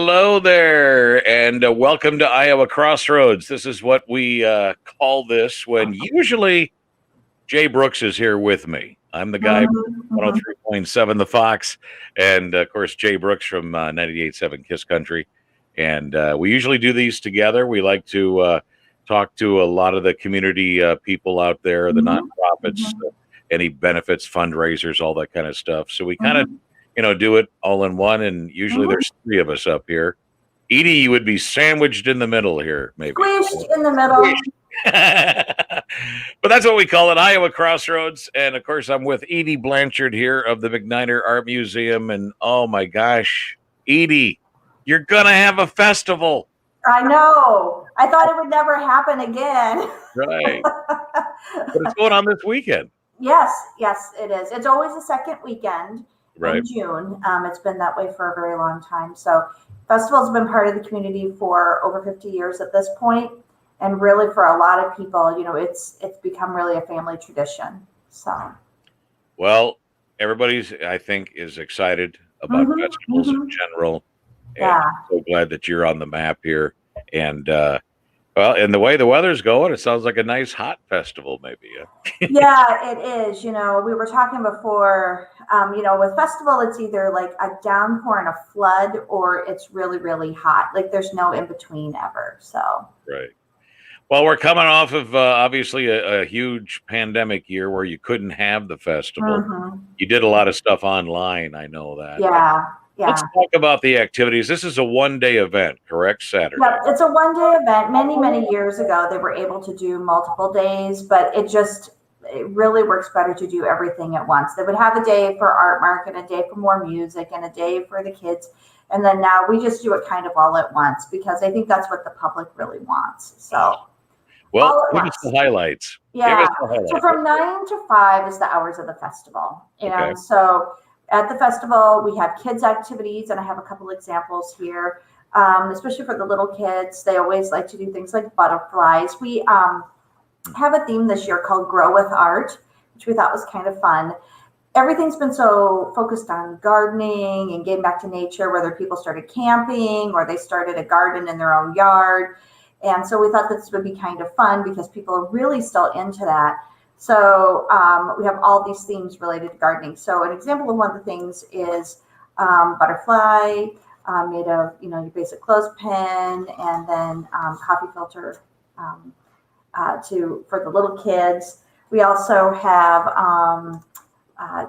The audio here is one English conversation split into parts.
Hello there, and welcome to Iowa Crossroads. This is what we call this when usually Jay Brooks is here with me. I'm the guy from 103.7 The Fox, and of course, Jay Brooks from 98.7 Kiss Country. And we usually do these together. We like to talk to a lot of the community people out there, the nonprofits, any benefits, fundraisers, all that kind of stuff. So we kind of do it all in one, and usually there's three of us up here. Edie, you would be sandwiched in the middle here, maybe. Squished in the middle. But that's what we call it, Iowa Crossroads. And, of course, I'm with Edie Blanchard here of the McNider Art Museum. And, oh, my gosh, Edie, you're going to have a festival. I know. I thought it would never happen again. Right. But it's going on this weekend. Yes, it is. It's always the second weekend. Right. In June. It's been that way for a very long time. So festival's been part of the community for over 50 years at this point. And really for a lot of people, it's become really a family tradition. So. Well, everybody's, I think, is excited about festivals in general. And I'm so glad that you're on the map here. And, and the way the weather's going, it sounds like a nice hot festival, maybe. Yeah, it is. We were talking before, with festival, it's either like a downpour and a flood, or it's really, really hot. Like there's no in between ever. So. Right. Well, we're coming off of obviously a huge pandemic year where you couldn't have the festival. You did a lot of stuff online. I know that. Yeah. Let's talk about the activities. This is a one-day event, correct? Saturday. Yeah, it's a one-day event. Many years ago, they were able to do multiple days, but it really works better to do everything at once. They would have a day for art market, a day for more music, and a day for the kids. And then now we just do it kind of all at once because I think that's what the public really wants. So, well, give us the highlights. Yeah. So from 9 to 5 is the hours of the festival. And so at the festival, we have kids' activities, and I have a couple examples here, especially for the little kids. They always like to do things like butterflies. We have a theme this year called Grow with Art, which we thought was kind of fun. Everything's been so focused on gardening and getting back to nature, whether people started camping or they started a garden in their own yard. And so we thought this would be kind of fun because people are really still into that. So we have all these themes related to gardening. So an example of one of the things is butterfly made of, your basic clothespin, and then coffee filter for the little kids. We also have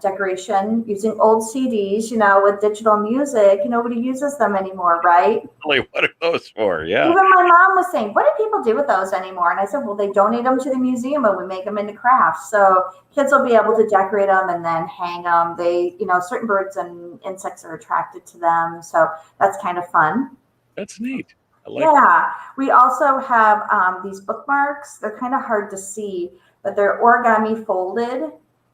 decoration using old CDs, with digital music. Nobody uses them anymore, right? What are those for? Yeah. Even my mom was saying, what do people do with those anymore? And I said, well, they donate them to the museum and we make them into crafts. So kids will be able to decorate them and then hang them. They, certain birds and insects are attracted to them. So that's kind of fun. That's neat. I like that. We also have these bookmarks. They're kind of hard to see, but they're origami folded.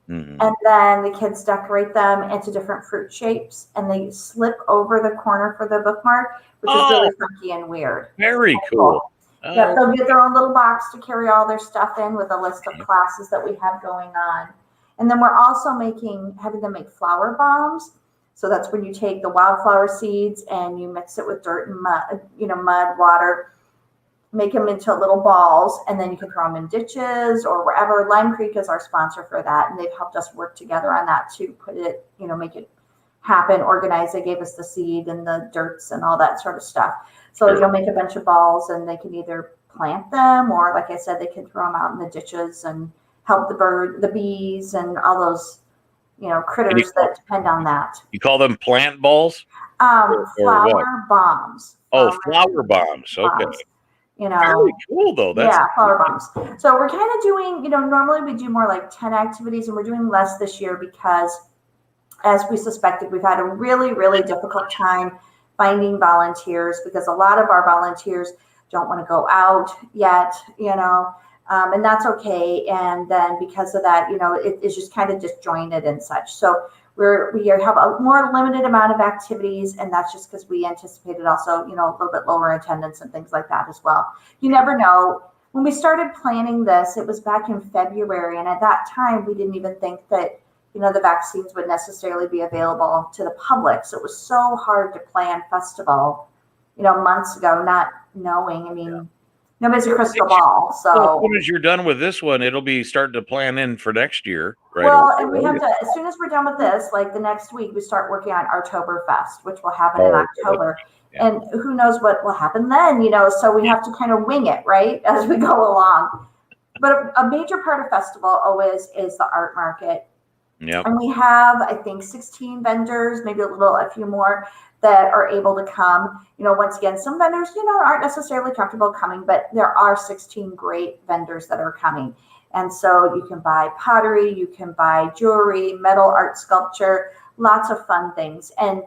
And then the kids decorate them into different fruit shapes, and they slip over the corner for the bookmark, which is really funky and weird. Very cool. Yeah, they'll get their own little box to carry all their stuff in with a list of classes that we have going on. And then we're also having them make flower bombs. So that's when you take the wildflower seeds and you mix it with dirt and mud, mud, water, make them into little balls, and then you can throw them in ditches or wherever. Lime Creek is our sponsor for that, and they've helped us work together on that to put it, make it happen, organize. They gave us the seed and the dirts and all that sort of stuff. So you'll make a bunch of balls, and they can either plant them, or like I said, they can throw them out in the ditches and help the bees and all those, critters that depend on that. You call them plant balls? Flower bombs. Flower bombs. Okay. Very cool though. Flower bombs. So we're kind of doing, normally we do more like 10 activities, and we're doing less this year because, as we suspected, we've had a really, really difficult time finding volunteers because a lot of our volunteers don't want to go out yet, and that's okay. And then because of that, it's just kind of disjointed and such. So we have a more limited amount of activities, and that's just because we anticipated also, a little bit lower attendance and things like that as well. You never know. When we started planning this, it was back in February, and at that time, we didn't even think that, the vaccines would necessarily be available to the public. So it was so hard to plan festival months ago, not knowing. I mean, nobody's a crystal ball. So as soon as you're done with this one, it'll be starting to plan in for next year, right? Well, and we have to, as soon as we're done with this, like the next week, we start working on Oktoberfest, which will happen in October. Yeah. And who knows what will happen then, so we have to kind of wing it, right, as we go along. But a major part of festival always is the art market. Yep. And we have, I think, 16 vendors, maybe a few more that are able to come. Once again, some vendors, aren't necessarily comfortable coming, but there are 16 great vendors that are coming. And so you can buy pottery, you can buy jewelry, metal art sculpture, lots of fun things. And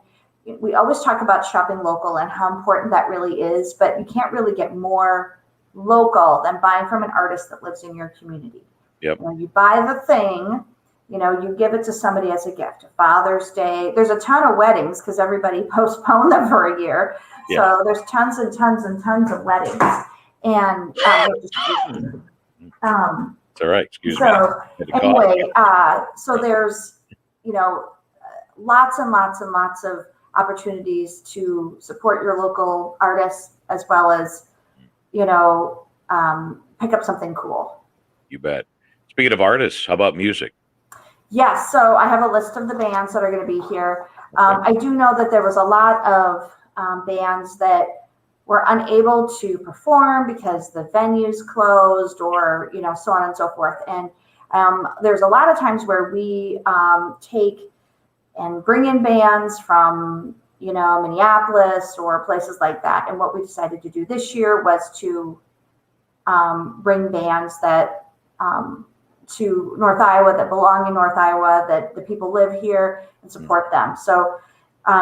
we always talk about shopping local and how important that really is, but you can't really get more local than buying from an artist that lives in your community. Yep. You buy the thing, you give it to somebody as a gift. Father's Day, there's a ton of weddings because everybody postponed them for a year. Yeah. So there's tons and tons and tons of weddings. And it's all right. Excuse me. So anyway, so there's, lots and lots and lots of opportunities to support your local artists as well as, pick up something cool. You bet. Speaking of artists, how about music? Yes. So I have a list of the bands that are going to be here. Okay. I do know that there was a lot of bands that were unable to perform because the venues closed or, so on and so forth. And there's a lot of times where we take and bring in bands from, Minneapolis or places like that. And what we decided to do this year was to bring bands that to North Iowa that belong in North Iowa, that the people live here and support them. So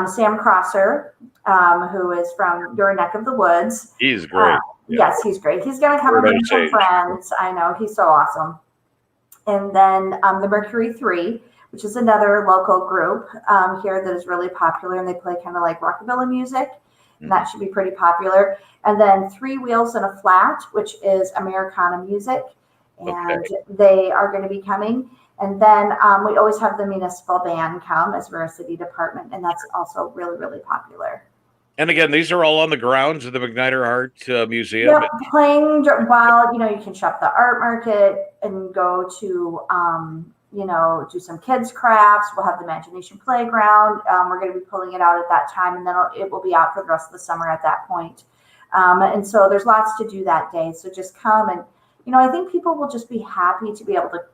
Sam Crosser, who is from your neck of the woods. He's great. Yes, he's great. He's going to come and bring some friends. I know, he's so awesome. And then the Mercury 3, which is another local group here that is really popular, and they play kind of like rockabilly music, and that should be pretty popular. And then Three Wheels and a Flat, which is Americana music, and they are going to be coming. And then we always have the municipal band come as we're a city department, and that's also really, really popular. And again, these are all on the grounds of the McNider Art Museum. Yep, playing while, you can shop the art market and go to, do some kids crafts. We'll have the imagination playground. We're going to be pulling it out at that time, and then it will be out for the rest of the summer at that point. And so there's lots to do that day. So just come and, I think people will just be happy to be able to,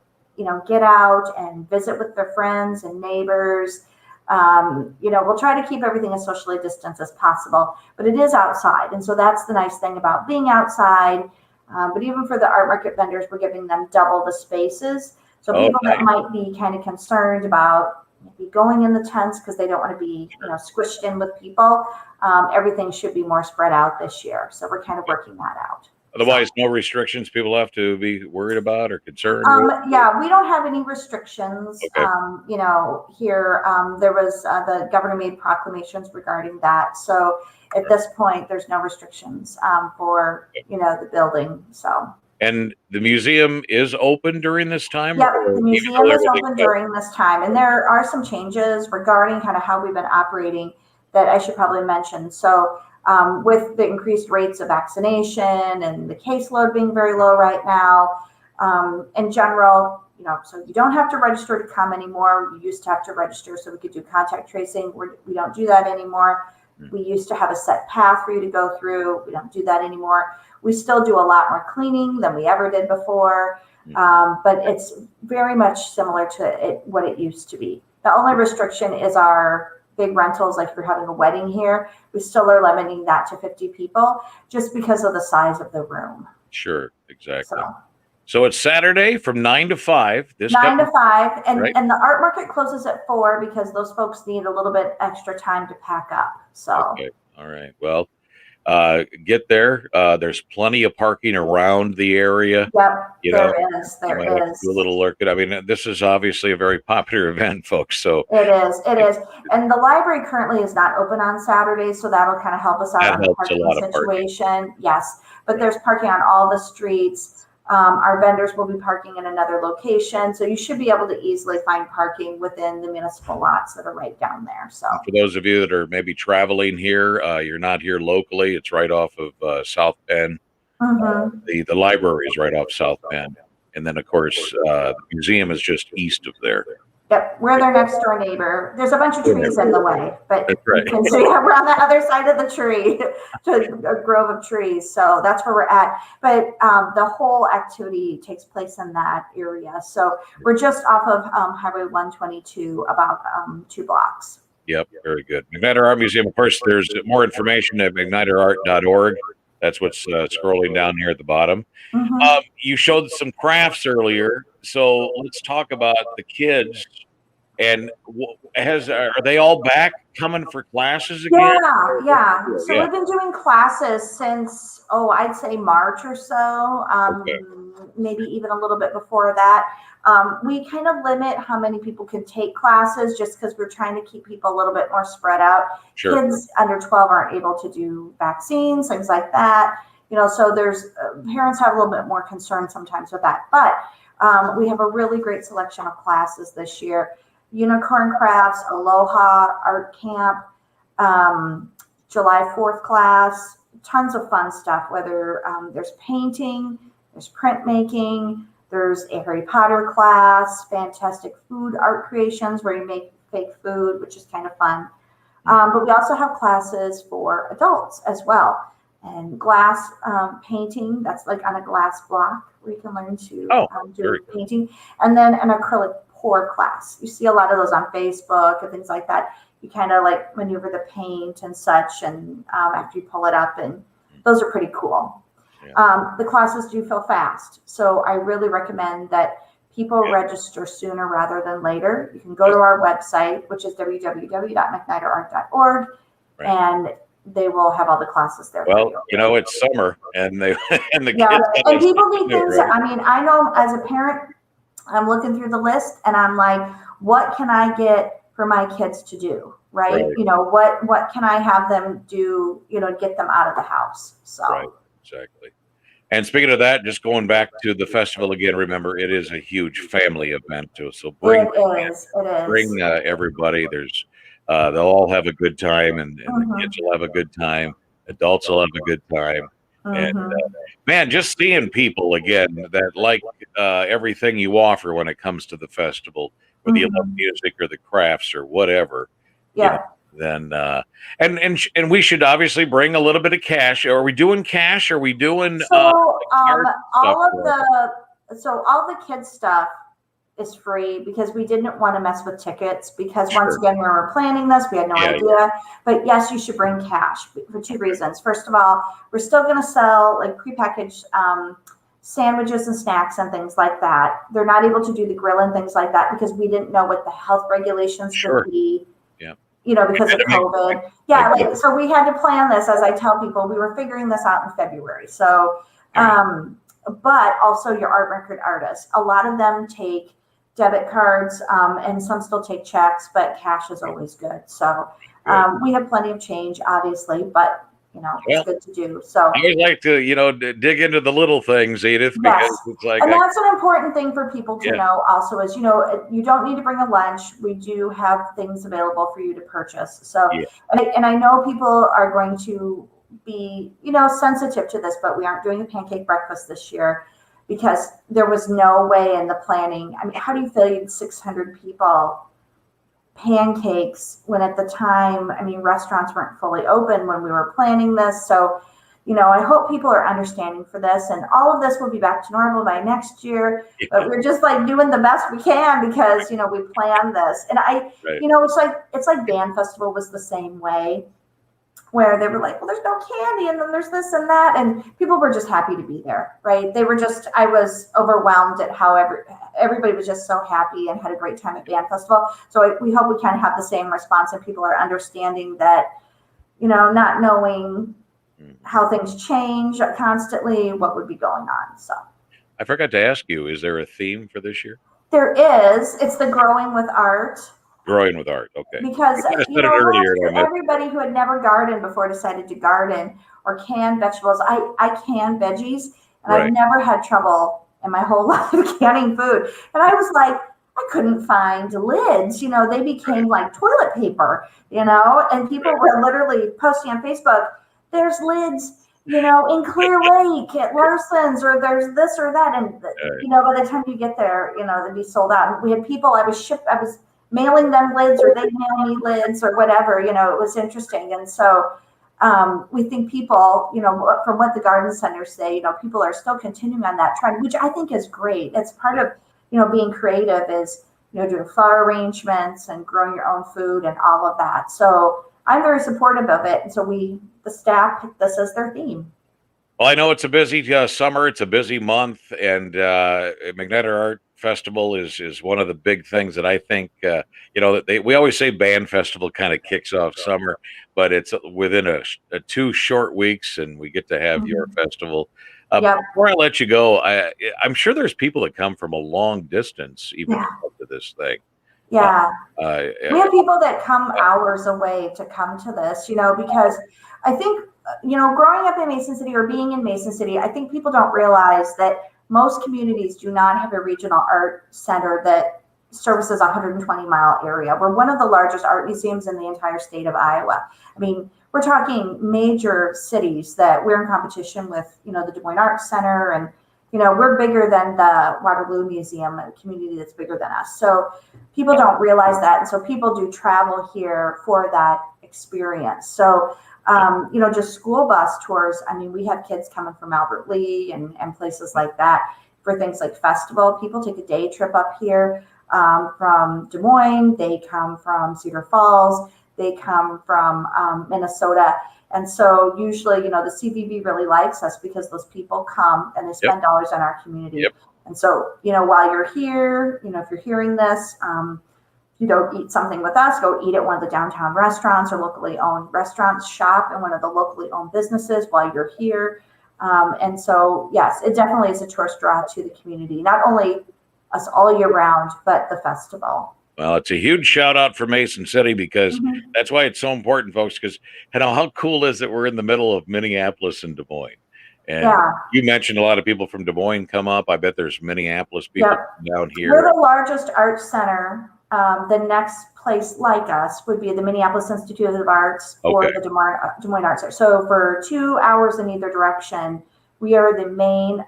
get out and visit with their friends and neighbors. We'll try to keep everything as socially distanced as possible, but it is outside. And so that's the nice thing about being outside. But even for the art market vendors, we're giving them double the spaces. So people that might be kind of concerned about maybe going in the tents because they don't want to be, squished in with people, everything should be more spread out this year. So we're kind of working that out. Otherwise, no restrictions people have to be worried about or concerned with? Yeah, we don't have any restrictions. Okay. Here there was the governor made proclamations regarding that. So at this point, there's no restrictions for the building. So. And the museum is open during this time? Yeah, the museum is open during this time, and there are some changes regarding kind of how we've been operating that I should probably mention. So. With the increased rates of vaccination and the caseload being very low right now, in general, so you don't have to register to come anymore. You used to have to register so we could do contact tracing. We don't do that anymore. We used to have a set path for you to go through. We don't do that anymore. We still do a lot more cleaning than we ever did before, but it's very much similar to what it used to be. The only restriction is our big rentals, like if you're having a wedding here, we still are limiting that to 50 people just because of the size of the room. Sure, exactly. So it's Saturday from 9 to 5. 9 to 5, and the art market closes at 4 because those folks need a little bit extra time to pack up. So okay, all right. Well, get there. There's plenty of parking around the area. Yep, there is. There is. Do a little lurking. I mean, this is obviously a very popular event, folks. So it is. It is. And the library currently is not open on Saturdays, so that'll kind of help us out on the parking situation. Yes, but there's parking on all the streets. Our vendors will be parking in another location. So you should be able to easily find parking within the municipal lots that are right down there. So for those of you that are maybe traveling here, you're not here locally. It's right off of South Penn. The library is right off South Penn. And then, of course, the museum is just east of there. Yep, we're their next door neighbor. There's a bunch of trees in the way, but That's right. you can see we're on the other side of the tree, a grove of trees. So that's where we're at. But the whole activity takes place in that area. So we're just off of Highway 122, about 2 blocks. Yep, very good. McNider Art Museum, of course, there's more information at McNiderArt.org. That's what's scrolling down here at the bottom. You showed some crafts earlier, so let's talk about the kids. And are they all back coming for classes again? Yeah. So we've been doing classes since, I'd say March or so, maybe even a little bit before that. We kind of limit how many people can take classes just because we're trying to keep people a little bit more spread out. Sure. Kids under 12 aren't able to do vaccines, things like that. So there's parents have a little bit more concern sometimes with that. But we have a really great selection of classes this year. Unicorn Crafts, Aloha, Art Camp, July 4th class, tons of fun stuff, whether there's painting, there's printmaking, there's a Harry Potter class, fantastic food art creations where you make fake food, which is kind of fun. But we also have classes for adults as well. And glass painting, that's like on a glass block where you can learn to do painting. And then an acrylic pour class. You see a lot of those on Facebook and things like that. You kind of like maneuver the paint and such, and after you pull it up, and those are pretty cool. The classes do fill fast, so I really recommend that people register sooner rather than later. You can go to our website, which is www.mcniderart.org, and they will have all the classes there. Well, it's summer, and the kids and people need things. I mean, I know as a parent, I'm looking through the list and I'm like, what can I get for my kids to do? Right. What can I have them do, get them out of the house? So. Right. Exactly. And speaking of that, just going back to the festival again, remember, it is a huge family event too. So bring everybody. There's, they'll all have a good time, and the kids will have a good time. Adults will have a good time. And man, just seeing people again that like everything you offer when it comes to the festival, whether you love music or the crafts or whatever, then and we should obviously bring a little bit of cash. Are we doing cash? Are we doing all the kids stuff is free because we didn't want to mess with tickets because once again, when we were planning this, we had no idea. But yes, you should bring cash for 2 reasons. First of all, we're still going to sell like prepackaged sandwiches and snacks and things like that. They're not able to do the grill and things like that because we didn't know what the health regulations would be. Because of COVID. So we had to plan this, as I tell people, we were figuring this out in February. So, but also your art record artists, a lot of them take debit cards, and some still take checks, but cash is always good. So we have plenty of change, obviously, but it's good to do. So I always like to, dig into the little things, Edith, because it's like, and that's an important thing for people to know also is, you don't need to bring a lunch. We do have things available for you to purchase. So, and I know people are going to be, sensitive to this, but we aren't doing a pancake breakfast this year because there was no way in the planning. I mean, how do you feed 600 people pancakes when at the time, restaurants weren't fully open when we were planning this. So, I hope people are understanding for this, and all of this will be back to normal by next year, but we're just like doing the best we can because, we planned this. And it's like Band Festival was the same way where they were like, well, there's no candy and then there's this and that. And people were just happy to be there, right? I was overwhelmed at how everybody was just so happy and had a great time at Band Festival. So we hope we kind of have the same response and people are understanding that, not knowing how things change constantly, what would be going on. So I forgot to ask you, is there a theme for this year? There is. It's the Growing with Art. Growing with Art, okay. Because everybody who had never gardened before decided to garden or can vegetables. I can veggies, And I've never had trouble in my whole life canning food. And I was like, I couldn't find lids. They became like toilet paper, and people were literally posting on Facebook, there's lids, in Clear Lake at Larson's, or there's this or that. And, by the time you get there, they'd be sold out. And we had people, I was mailing them lids, or they'd mail me lids or whatever, it was interesting. And so we think people, from what the garden centers say, people are still continuing on that trend, which I think is great. It's part of, being creative is, doing flower arrangements and growing your own food and all of that. So I'm very supportive of it. And so the staff picked this as their theme. Well, I know it's a busy summer. It's a busy month, and McNider Art Festival is one of the big things that I think, we always say band festival kind of kicks off summer, but it's within a 2 short weeks, and we get to have your festival. Before I let you go, I'm sure there's people that come from a long distance even to this thing. Yeah. We have people that come hours away to come to this, because I think, growing up in Mason City or being in Mason City, I think people don't realize that most communities do not have a regional art center that services a 120-mile area. We're one of the largest art museums in the entire state of Iowa. I mean, we're talking major cities that we're in competition with, the Des Moines Arts Center, and, we're bigger than the Waterloo Museum, a community that's bigger than us. So people don't realize that. And so people do travel here for that experience. So, just school bus tours. I mean, we have kids coming from Albert Lee and places like that for things like festival. People take a day trip up here from Des Moines. They come from Cedar Falls. They come from Minnesota. And so usually, the CVB really likes us because those people come and they spend dollars on our community. And so, while you're here, if you're hearing this, eat something with us, go eat at one of the downtown restaurants or locally owned restaurants, shop in one of the locally owned businesses while you're here. And so, yes, it definitely is a tourist draw to the community, not only us all year round, but the festival. Well, it's a huge shout out for Mason City because that's why it's so important, folks, because how cool is it we're in the middle of Minneapolis and Des Moines. And you mentioned a lot of people from Des Moines come up. I bet there's Minneapolis people down here. We're the largest art center. The next place like us would be the Minneapolis Institute of Arts or the Des Moines Arts Center. So for 2 hours in either direction, we are the main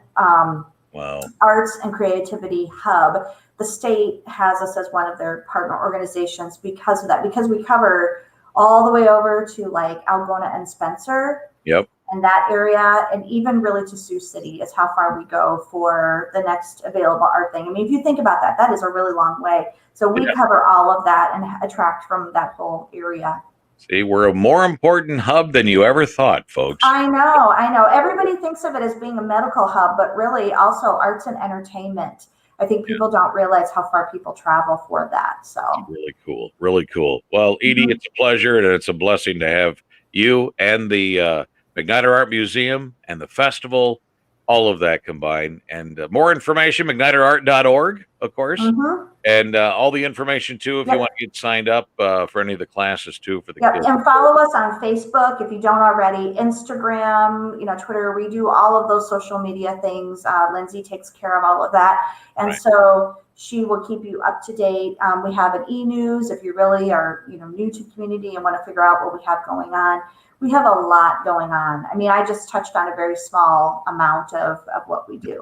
arts and creativity hub. The state has us as one of their partner organizations because of that, because we cover all the way over to like Algona and Spencer. And that area, and even really to Sioux City is how far we go for the next available art thing. I mean, if you think about that, that is a really long way. So we cover all of that and attract from that whole area. See, we're a more important hub than you ever thought, folks. I know. Everybody thinks of it as being a medical hub, but really also arts and entertainment. I think people don't realize how far people travel for that. So really cool. Well, Edie, it's a pleasure and it's a blessing to have you and the McNider Art Museum and the festival, all of that combined. And more information, McNiderArt.org, of course. And all the information, too, if you want to get signed up for any of the classes, too, for the kids. And follow us on Facebook if you don't already, Instagram, Twitter. We do all of those social media things. Lindsay takes care of all of that. And so she will keep you up to date. We have an e-news if you really are new to the community and want to figure out what we have going on. We have a lot going on. I mean, I just touched on a very small amount of what we do.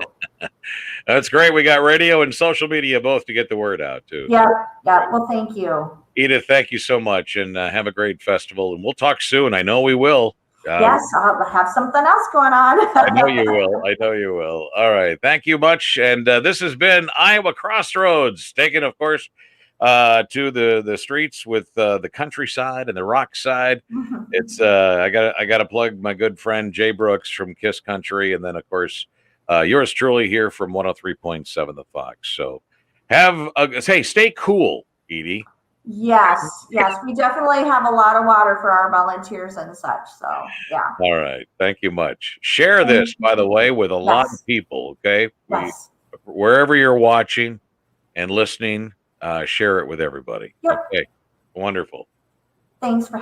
That's great. We got radio and social media both to get the word out, too. Yeah. Well, thank you. Edith, thank you so much, and have a great festival. And we'll talk soon. I know we will. Yes, I'll have something else going on. I know you will. All right. Thank you much. And this has been Iowa Crossroads, taken, of course, to the streets with the countryside and the rock side. It's I got to plug my good friend Jay Brooks from Kiss Country, and then of course yours truly here from 103.7 The Fox. So stay cool, Edie. Yes, we definitely have a lot of water for our volunteers and such. So All right, thank you much. Share this, by the way, with a lot of people. Okay, wherever you're watching and listening. Share it with everybody. Okay, wonderful. Thanks for